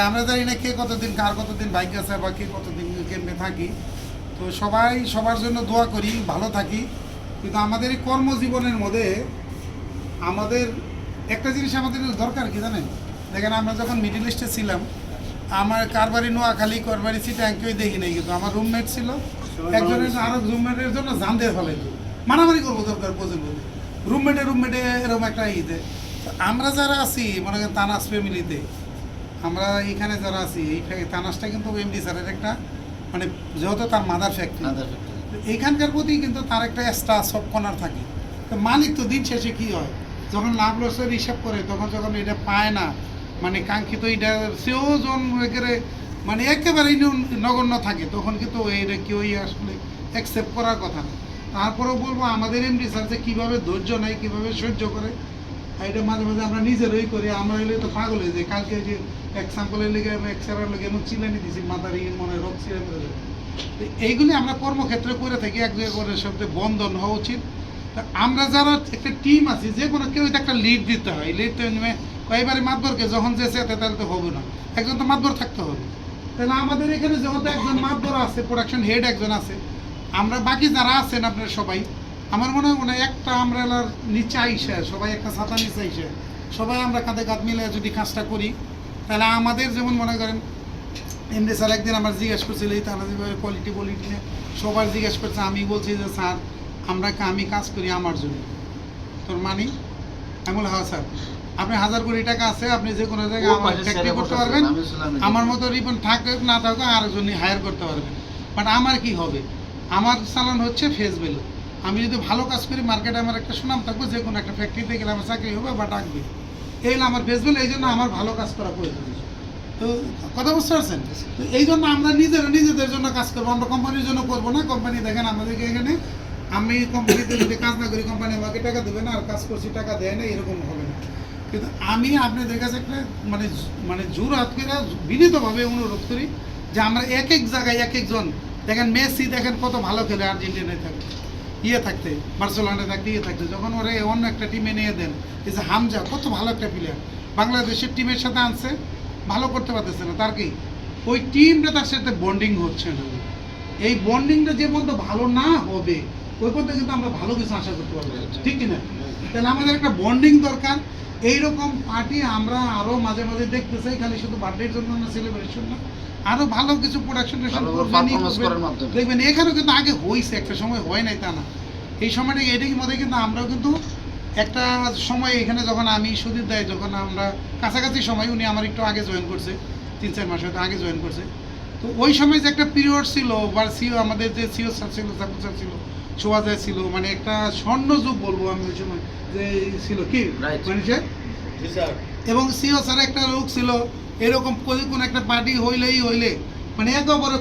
আমরা জানি না কে কতদিন কার কতদিন বাইক আছে বা কে কতদিন কেমনে থাকি। তো সবাই সবার জন্য দোয়া করি, ভালো থাকি। কিন্তু আমাদের এই কর্মজীবনের মধ্যে আমাদের একটা জিনিস আমাদের দরকার কি জানেন, দেখেন আমরা যখন মিডিল ইস্টে ছিলাম, আমার কার বাড়ি নোয়াখালী, কার বাড়ি চিটাং কেউ দেখি নাই, কিন্তু আমার রুমমেট ছিল একজনের আরো রুমমেটের জন্য জান দিয়ে ফেলাইতো, মারামারি করবো দরকার পর্যন্ত রুমমেটে এরকম একটা ঈদে। আমরা যারা আছি মনে করেন তানাস ফ্যামিলিতে, আমরা এইখানে যারা আছি এই তানাসটা কিন্তু এমডি স্যারের একটা মানে যেহেতু তার মাদার ফ্যাক্টরি, এইখানকার প্রতি কিন্তু তার একটা এক্সট্রা সব কর্নার থাকে। তো মালিক তো দিন শেষে কী হয়, যখন লাভ লসের হিসাব করে তখন যখন এটা পায় না, মানে কাঙ্ক্ষিত এটা সেও জন মানে একেবারেই নগণ্য থাকে, তখন কিন্তু এটা কেউই আসলে অ্যাকসেপ্ট করার কথা না। তারপরেও বলবো আমাদের এমডি স্যার যে কীভাবে ধৈর্য নেয়, কীভাবে সহ্য করে, এটা মাঝে মাঝে আমরা নিজেরই করি। আমরা এলে তো পাগল হয়ে যাই। কালকে যে এক্সাম্পলের লেগে এক্সারের লেগে এমন চিলানি দিছি, মাথার মনে রোগ ছিঁড়ে ফেলে। এইগুলি আমরা কর্মক্ষেত্রে করে থাকি, এক জায়গায় করে সবচেয়ে বন্ধন হওয়া উচিত। তা আমরা যারা একটা টিম আছি, যে কোনো কেউ একটা লিড দিতে হয়। লিড তো এবারে মাতবরকে যখন যেছে তাহলে তো হবে না, একজন তো মাতবর থাকতে হবে। তাহলে আমাদের এখানে যেহেতু একজন মাতবর আছে, প্রোডাকশন হেড একজন আছে, আমরা বাকি যারা আছেন আপনার সবাই, আমার মনে হয় একটা আমব্রেলার নিচে আইসে সবাই, একটা ছাতা নিচে আইসে সবাই আমরা কাঁধে কাঁধ মিলে যদি কাজটা করি, তাহলে আমাদের যেমন মনে করেন এমনি স্যার একদিন আমার জিজ্ঞেস করছিল এই তারা যেভাবে কোয়ালিটি নিয়ে সবার জিজ্ঞেস করছে, আমি বলছি যে স্যার আমি কাজ করি আমার জন্য, তোর মানি আমি বলি হ্যাঁ স্যার, আপনি 1000 কোটি টাকা আছে, আপনি যে কোনো জায়গায় আমার চাকরি করতে পারবেন, আমার মতো রিপন থাকুক না থাকুক আরেকজন হায়ার করতে পারবেন। বাট আমার কি হবে, আমার চালান হচ্ছে ফেস ভ্যালু। আমি যদি ভালো কাজ করি মার্কেটে আমার একটা সুনাম থাকবে, যে কোনো একটা ফ্যাক্টরিতে গেলে আমার চাকরি হবে বা ডাকবে, এই হলো আমার ফেস ভ্যালু। এই জন্য আমার ভালো কাজ করা প্রয়োজন। তো কথা বুঝতে পারছেন? তো এই জন্য আমরা নিজেদের জন্য কাজ করবো, আমরা কোম্পানির জন্য করবো না। কোম্পানি দেখেন আমাদেরকে এখানে, আমি কোম্পানিতে যদি কাজ না করি কোম্পানি আমাকে টাকা দেবে না, আর কাজ করছি টাকা দেয় না, এরকম হবে না। কিন্তু আমি আপনাদের কাছে একটা মানে জোর হাত করে বিনীতভাবে অনুরোধ করি যে আমরা এক এক জায়গায় এক একজন, দেখেন মেসি দেখেন কত ভালো খেলে আর্জেন্টিনায় থাকে, থাকতে বার্সেলোনায় থাকতে থাকতে, যখন ওরা অন্য একটা টিমে নিয়ে দেন, এই যে হামজা কত ভালো একটা প্লেয়ার, বাংলাদেশের টিমের সাথে আনছে, ভালো করতে পারতেছে না, তার কি ওই টিমটা তার সাথে বন্ডিং হচ্ছে না। এই বন্ডিংটা যে পর্যন্ত ভালো না হবে ওই পর্যন্ত কিন্তু আমরা ভালো কিছু আশা করতে পারবো, ঠিক কিনা? তাহলে আমাদের একটা বন্ডিং দরকার। এইরকম পার্টি আমরা আরও মাঝে মাঝে দেখতে চাই, খালি শুধু বার্থডের জন্য না, সেলিব্রেশন না, আরও ভালো কিছু প্রোডাকশন দেখবেন। এখানেও কিন্তু আগে হয়েছে, একটা সময় হয় নাই তা না। এই সময়টা এটার মধ্যে কিন্তু আমরাও কিন্তু একটা সময় এখানে যখন আমি সুদীপ দেয়, যখন আমরা কাছাকাছি সময়, উনি আমার একটু আগে জয়েন করছে, 3-4 মাস হয়তো আগে জয়েন করছে। তো ওই সময় যে একটা পিরিয়ড ছিল, বা আমাদের যে সিও স্যার ছিল, সাপোর্ট স্যার ছিল, ছোয়াজায় ছিল, মানে একটা স্বর্ণযুগ বলবো আমি ওই সময় যে ছিল কি মানুষের। এবং সিও স্যার একটা লোক ছিল, এরকম কোনো একটা পার্টি হইলে মানে একেবারে